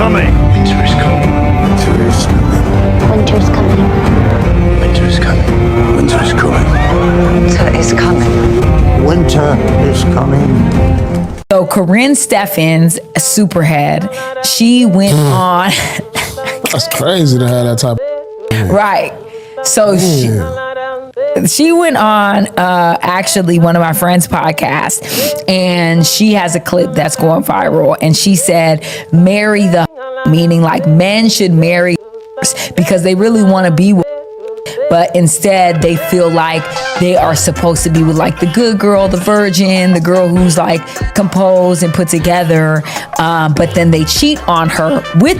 coming. Winter is coming. Winter is coming. Winter is coming. Winter is coming. Winter is coming. Winter is coming. Winter is coming. So Corinne Steffens, a superhead, she went on. That's crazy to have that type of... Right. So she went on actually one of my friends' podcasts, and she has a clip that's going viral, and she said, marry the meaning like men should marry because they really want to be with, but instead they feel like they are supposed to be with like the good girl, the virgin, the girl who's like composed and put together, but then they cheat on her with.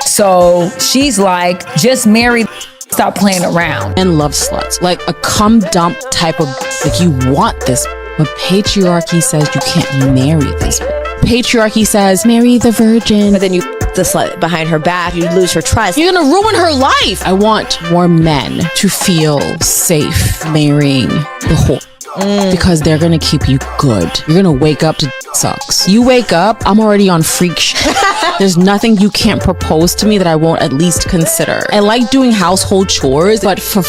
So she's like, just marry, stop playing around. And love sluts, like a cum dump type of, like you want this, but patriarchy says you can't marry this. Patriarchy says marry the virgin, but then you the slut behind her back, you lose her trust. You're gonna ruin her life. I want more men to feel safe marrying the whore. Because they're gonna keep you good. You're gonna wake up to sucks. You wake up, I'm already on freak shit. There's nothing you can't propose to me that I won't at least consider. I like doing household chores, but for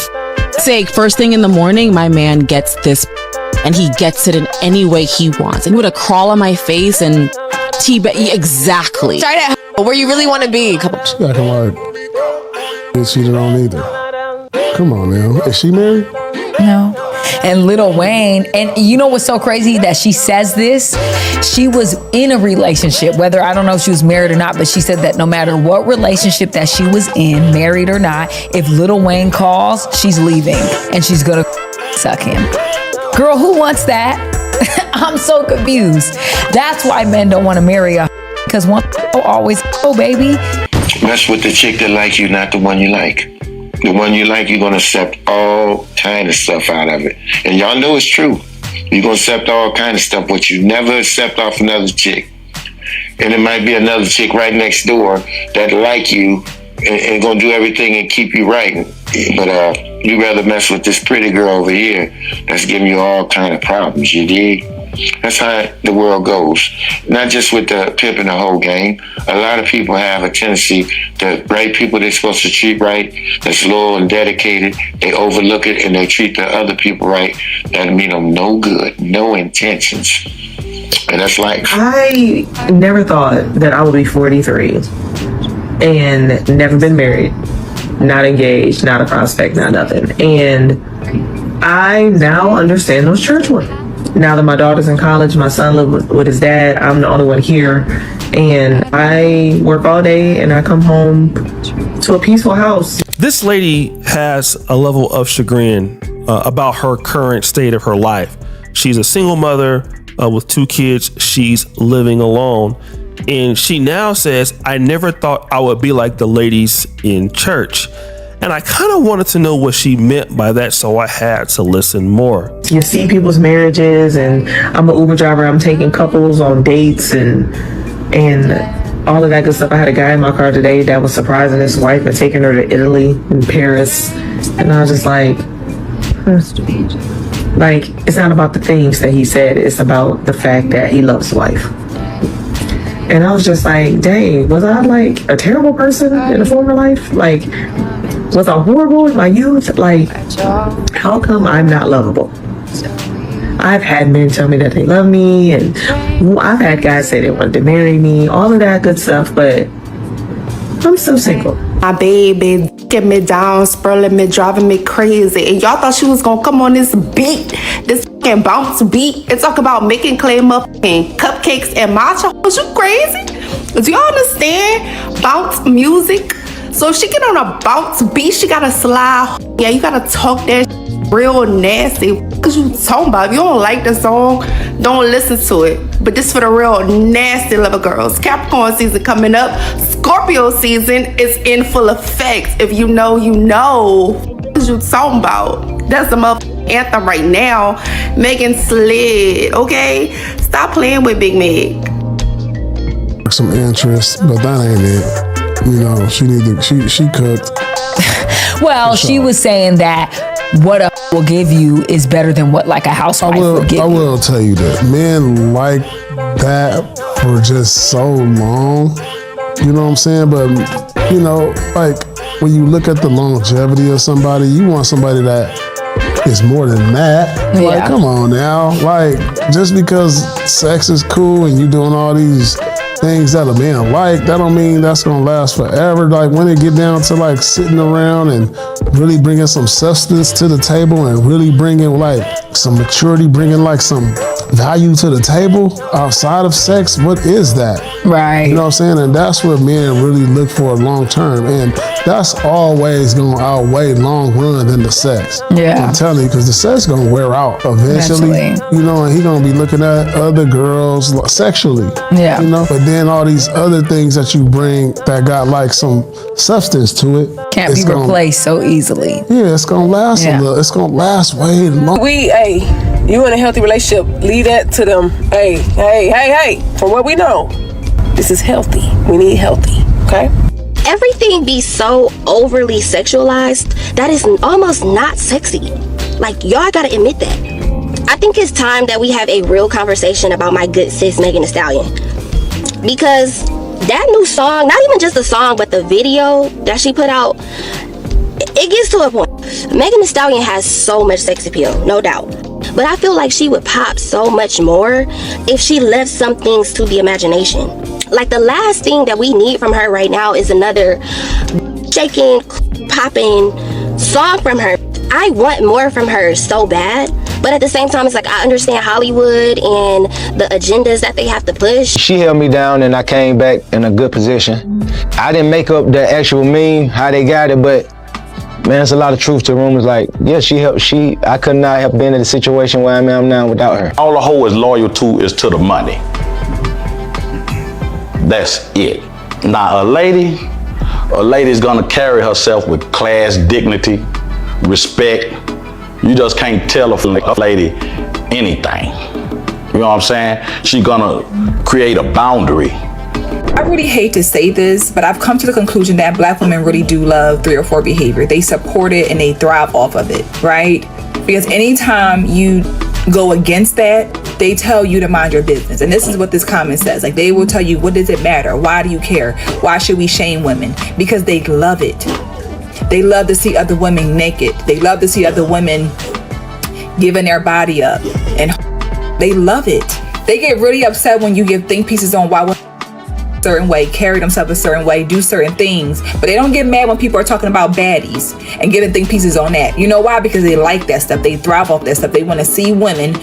sake, first thing in the morning, my man gets this, and he gets it in any way he wants. And he would crawl on my face and exactly. Try that where you really want to be. She acting like ain't cheated on either. Come on now, is she married? No. And Lil Wayne, and you know what's so crazy that she says this? She was in a relationship, whether I don't know if she was married or not, but she said that no matter what relationship that she was in, married or not, if Lil Wayne calls, she's leaving and she's gonna suck him. Girl, who wants that? I'm so confused. That's why men don't want to marry a because one always baby. Mess with the chick that likes you, not the one you like. The one you like, you're going to accept all kind of stuff out of it. And y'all know it's true. You're going to accept all kind of stuff, but you never accept off another chick. And it might be another chick right next door that like you and going to do everything and keep you right. But you rather mess with this pretty girl over here that's giving you all kind of problems, you dig? That's how the world goes. Not just with the pimp and the whole game. A lot of people have a tendency to right people they're supposed to treat right, that's loyal and dedicated, they overlook it and they treat the other people right. That mean them no good, no intentions. And that's life. I never thought that I would be 43 and never been married, not engaged, not a prospect, not nothing. And I now understand those church work. Now that my daughter's in college, my son lives with his dad, I'm the only one here. And I work all day and I come home to a peaceful house. This lady has a level of chagrin about her current state of her life. She's a single mother with 2 kids. She's living alone. And she now says, I never thought I would be like the ladies in church. And I kind of wanted to know what she meant by that, so I had to listen more. You see people's marriages, and I'm an Uber driver. I'm taking couples on dates and all of that good stuff. I had a guy in my car today that was surprising his wife and taking her to Italy and Paris. And I was just like, it's not about the things that he said. It's about the fact that he loves his wife. And I was just like, dang, was I like a terrible person in a former life? Like, was I horrible in my youth? Like, how come I'm not lovable? I've had men tell me that they love me, and I've had guys say they wanted to marry me, all of that good stuff, but I'm still single. My baby getting me down, spurling me, driving me crazy. And y'all thought she was gonna come on this beat, this fucking bounce beat, and talk about making clay muffins, cupcakes, and matcha. Was you crazy? Do y'all understand bounce music? So if she get on a bounce beat, she gotta slide. Yeah, you gotta talk that real nasty. What you talking about? If you don't like the song, don't listen to it. But this for the real nasty little girls. Capricorn season coming up. Scorpio season is in full effect. If you know, you know. What you talking about? That's the motherfucking anthem right now. Megan slid, okay? Stop playing with Big Meg. Some interest, but that ain't it. You know, she cooked. Well, she was saying that what a will give you is better than what like a housewife will give you. I will tell you that men like that for just so long. You know what I'm saying? But, you know, like when you look at the longevity of somebody, you want somebody that is more than that. Yeah. Like, come on now. Like, just because sex is cool and you doing all these things that a man like, that don't mean that's gonna last forever. Like when it get down to like sitting around and really bringing some substance to the table and really bringing like some maturity, bringing like some value to the table outside of sex, what is that? Right. You know what I'm saying? And that's what men really look for long term. And that's always gonna outweigh long run than the sex. Yeah. I'm telling you, because the sex gonna wear out eventually. You know, and he gonna be looking at other girls sexually. Yeah. You know, but then all these other things that you bring that got like some substance to it can't be replaced so easily. Yeah, it's gonna last a little. It's gonna last way long. You in a healthy relationship, leave that to them. Hey, from what we know, this is healthy. We need healthy, okay? Everything be so overly sexualized that is almost not sexy. Like, y'all gotta admit that. I think it's time that we have a real conversation about my good sis, Megan Thee Stallion. Because that new song, not even just the song, but the video that she put out, it gets to a point. Megan Thee Stallion has so much sex appeal, no doubt. But I feel like she would pop so much more if she left some things to the imagination. Like the last thing that we need from her right now is another shaking, popping song from her. I want more from her so bad. But at the same time, it's like I understand Hollywood and the agendas that they have to push. She held me down and I came back in a good position. I didn't make up the actual meme, how they got it, but man, there's a lot of truth to rumors. Like, yeah, I could not have been in the situation where I am now without her. All a hoe is loyal to is to the money. That's it. Now, a lady's gonna carry herself with class, dignity, respect. You just can't tell a lady anything. You know what I'm saying? She's gonna create a boundary. I really hate to say this, but I've come to the conclusion that Black women really do love 3 or 4 behavior. They support it and they thrive off of it, right? Because anytime you go against that, they tell you to mind your business. And this is what this comment says. Like, they will tell you, what does it matter? Why do you care? Why should we shame women? Because they love it. They love to see other women naked. They love to see other women giving their body up. And they love it. They get really upset when you give think pieces on why women a certain way, carry themselves a certain way, do certain things. But they don't get mad when people are talking about baddies and giving think pieces on that. You know why? Because they like that stuff. They thrive off that stuff. They want to see women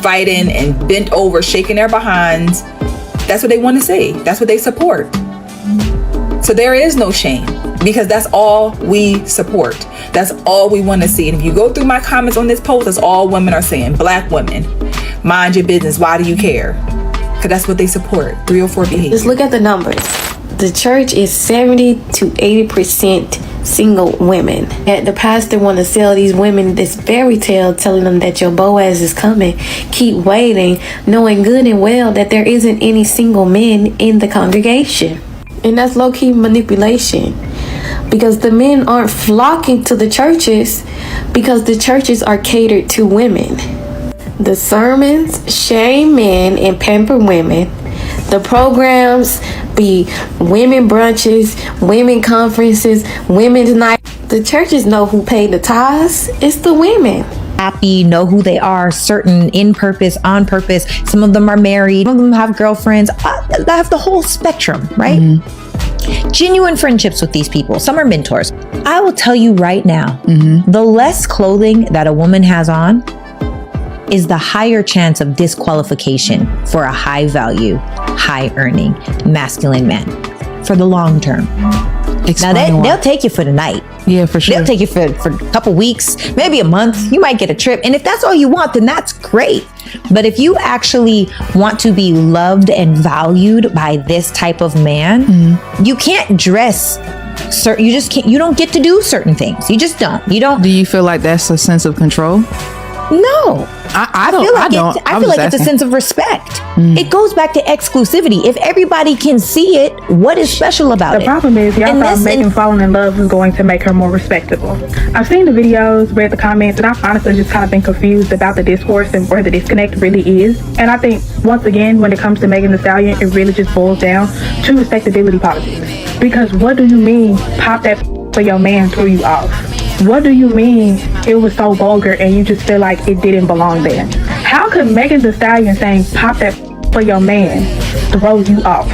fighting and bent over, shaking their behinds. That's what they want to see. That's what they support. So there is no shame, because that's all we support. That's all we want to see. And if you go through my comments on this post, that's all women are saying. Black women, mind your business. Why do you care? Because that's what they support. 3 or 4 behavior. Just look at the numbers. The church is 70 to 80% single women. And the pastor want to sell these women this fairy tale, telling them that your Boaz is coming. Keep waiting, knowing good and well that there isn't any single men in the congregation. And that's low-key manipulation, because the men aren't flocking to the churches because the churches are catered to women. The sermons shame men and pamper women. The programs be women brunches, women conferences, women's night. The churches know who paid the tithes. It's the women. Happy, know who they are, certain, in purpose, on purpose. Some of them are married, some of them have girlfriends. They have the whole spectrum, right? Mm-hmm. Genuine friendships with these people. Some are mentors. I will tell you right now, the less clothing that a woman has on is the higher chance of disqualification for a high value, high earning, masculine man for the long term. Now they'll take you for the night. Yeah, for sure. They'll take you for a couple weeks, maybe a month. You might get a trip. And if that's all you want, then that's great. But if you actually want to be loved and valued by this type of man, you can't dress you don't get to do certain things. You just don't. Do you feel like that's a sense of control? No. I don't. I feel like it's a sense of respect. It goes back to exclusivity. If everybody can see it, what is special about it? The problem is, y'all thought Megan falling in love was going to make her more respectable. I've seen the videos, read the comments, and I've honestly just kind of been confused about the discourse and where the disconnect really is. And I think, once again, when it comes to Megan Thee Stallion, it really just boils down to respectability politics. Because what do you mean, pop that for your man threw you off? What do you mean it was so vulgar and you just feel like it didn't belong there? How could Megan Thee Stallion saying pop that for your man throw you off?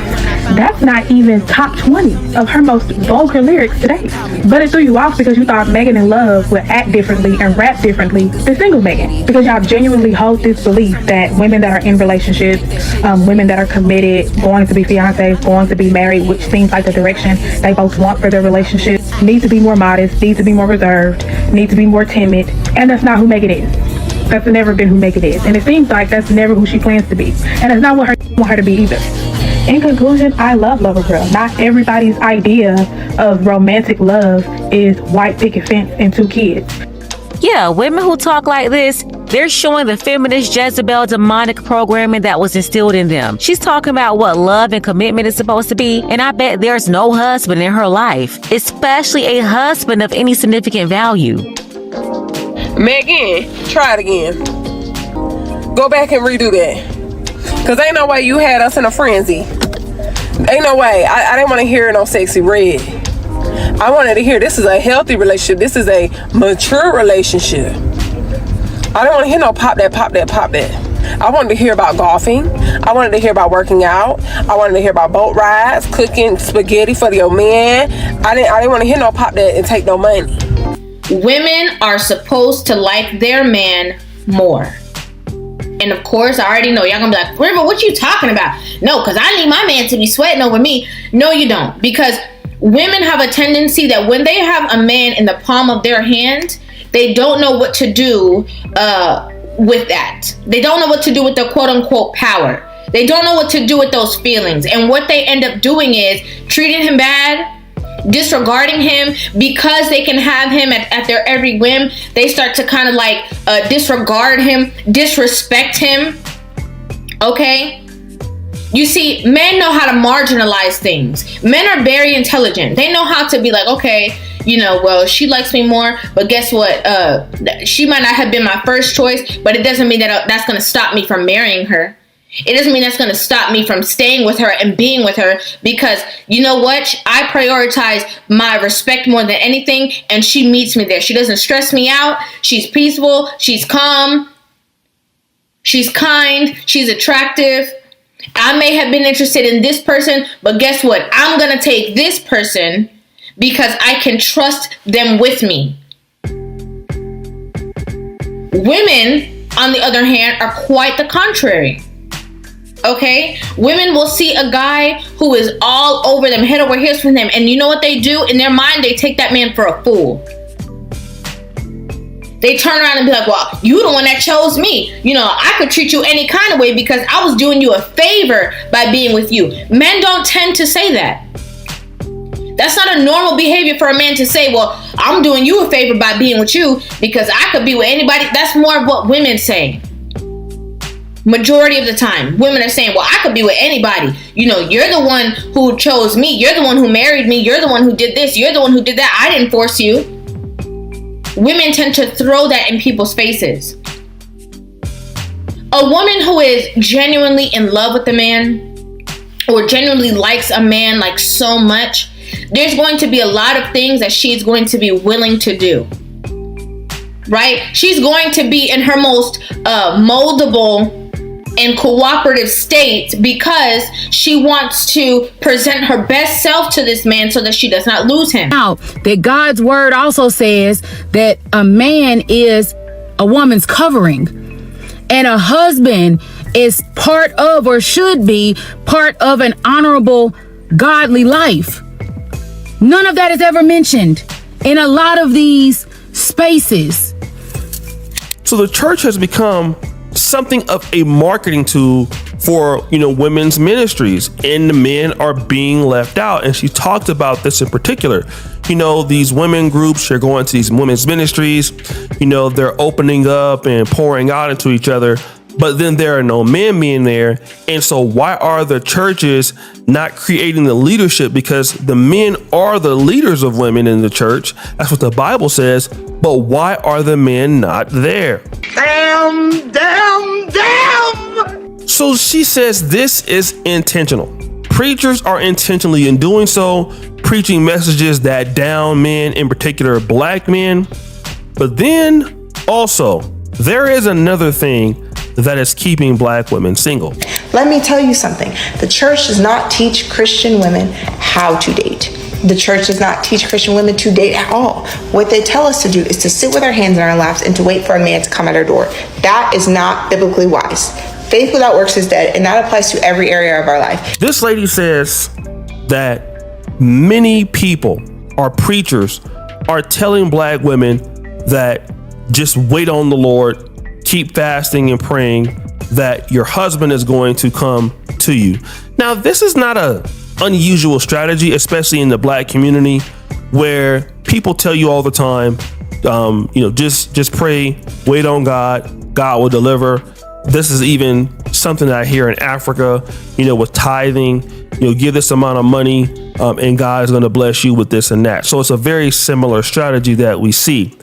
That's not even top 20 of her most vulgar lyrics today. But it threw you off because you thought Megan in Love would act differently and rap differently than single Megan. Because y'all genuinely hold this belief that women that are in relationships, women that are committed, going to be fiancés, going to be married, which seems like the direction they both want for their relationship, need to be more modest, need to be more reserved, need to be more timid. And that's not who Megan is. That's never been who Megan is. And it seems like that's never who she plans to be. And that's not what her want her to be either. In conclusion, I love Lover Girl. Not everybody's idea of romantic love is white picket fence and 2 kids. Yeah, women who talk like this, they're showing the feminist Jezebel demonic programming that was instilled in them. She's talking about what love and commitment is supposed to be, and I bet there's no husband in her life, especially a husband of any significant value. Megan, try it again. Go back and redo that. Cause ain't no way you had us in a frenzy. Ain't no way. I didn't want to hear no sexy red. I wanted to hear this is a healthy relationship. This is a mature relationship. I don't want to hear no pop that, pop that, pop that. I wanted to hear about golfing. I wanted to hear about working out. I wanted to hear about boat rides, cooking spaghetti for your man. I didn't want to hear no pop that and take no money. Women are supposed to like their man more. And of course, I already know y'all gonna be like, River, what you talking about? No, because I need my man to be sweating over me. No, you don't. Because women have a tendency that when they have a man in the palm of their hand, they don't know what to do with that. They don't know what to do with the quote unquote power. They don't know what to do with those feelings. And what they end up doing is treating him bad, disregarding him, because they can have him at their every whim. They start to kind of like disregard him, disrespect him. Okay? You see, men know how to marginalize things. Men are very intelligent. They know how to be like, okay, you know, well, she likes me more, but guess what? She might not have been my first choice, but it doesn't mean that that's going to stop me from marrying her. It doesn't mean that's going to stop me from staying with her and being with her, because you know what? I prioritize my respect more than anything, and she meets me there. She doesn't stress me out. She's peaceful. She's calm. She's kind. She's attractive. I may have been interested in this person, but guess what? I'm going to take this person because I can trust them with me. Women, on the other hand, are quite the contrary. Okay? Women will see a guy who is all over them, head over heels for them, and you know what they do? In their mind, they take that man for a fool. They turn around and be like, well, you the one that chose me. You know, I could treat you any kind of way because I was doing you a favor by being with you. Men don't tend to say that. That's not a normal behavior for a man to say, well, I'm doing you a favor by being with you because I could be with anybody. That's more of what women say. Majority of the time, women are saying, well, I could be with anybody. You know, you're the one who chose me. You're the one who married me. You're the one who did this. You're the one who did that. I didn't force you. Women tend to throw that in people's faces. A woman who is genuinely in love with a man or genuinely likes a man like so much, there's going to be a lot of things that she's going to be willing to do. Right? She's going to be in her most moldable and cooperative state because she wants to present her best self to this man so that she does not lose him. Now, that God's word also says that a man is a woman's covering, and a husband is part of, or should be part of, an honorable, godly life. None of that is ever mentioned in a lot of these spaces. So the church has become something of a marketing tool for, women's ministries, and the men are being left out. And she talked about this in particular. These women groups are going to these women's ministries, they're opening up and pouring out into each other, but then there are no men being there. And so why are the churches not creating the leadership? Because the men are the leaders of women in the church. That's what the Bible says. But why are the men not there? Damn! So she says this is intentional. Preachers are intentionally, in doing so, preaching messages that down men, in particular black men. But then also, there is another thing that is keeping black women single. Let me tell you something. The church does not teach Christian women how to date. The church does not teach Christian women to date at all. What they tell us to do is to sit with our hands in our laps and to wait for a man to come at our door. That is not biblically wise. Faith without works is dead, and that applies to every area of our life. This lady says that many people, or preachers, are telling black women that just wait on the Lord, keep fasting and praying, that your husband is going to come to you. Now, this is not an unusual strategy, especially in the black community, where people tell you all the time, just pray, wait on God, God will deliver. This is even something that I hear in Africa, with tithing, give this amount of money, and God is going to bless you with this and that. So it's a very similar strategy that we see.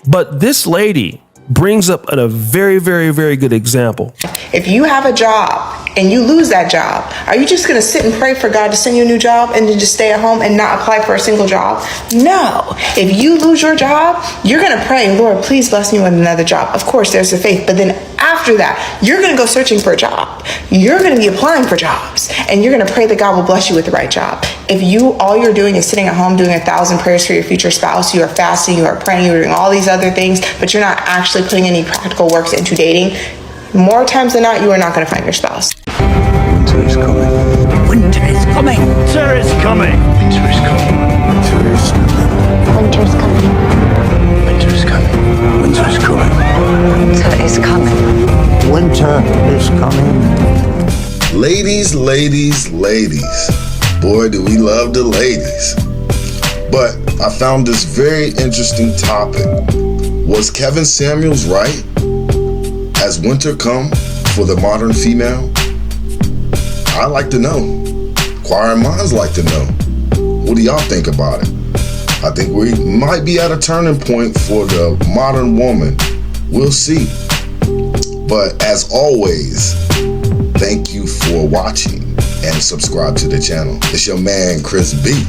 But this lady brings up a very, very, very good example. If you have a job and you lose that job, are you just going to sit and pray for God to send you a new job and then just stay at home and not apply for a single job? No. If you lose your job, you're going to pray, Lord, please bless me with another job. Of course, there's the faith. But then after that, you're going to go searching for a job. You're going to be applying for jobs, and you're going to pray that God will bless you with the right job. If all you're doing is sitting at home doing 1,000 prayers for your future spouse, you are fasting, you are praying, you're doing all these other things, but you're not actually putting any practical works into dating, more times than not, you are not going to find your spouse. Winter is coming. Winter is coming. Winter is coming. Winter is coming. Winter is coming. Winter is coming. Winter is coming. Winter is coming. Winter is coming. Ladies. Boy, do we love the ladies. But I found this very interesting topic. Was Kevin Samuels right? Has winter come for the modern female? I'd like to know. Inquiring minds like to know. What do y'all think about it? I think we might be at a turning point for the modern woman. We'll see. But as always, thank you for watching and subscribe to the channel. It's your man, Kris B.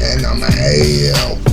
And I'm out.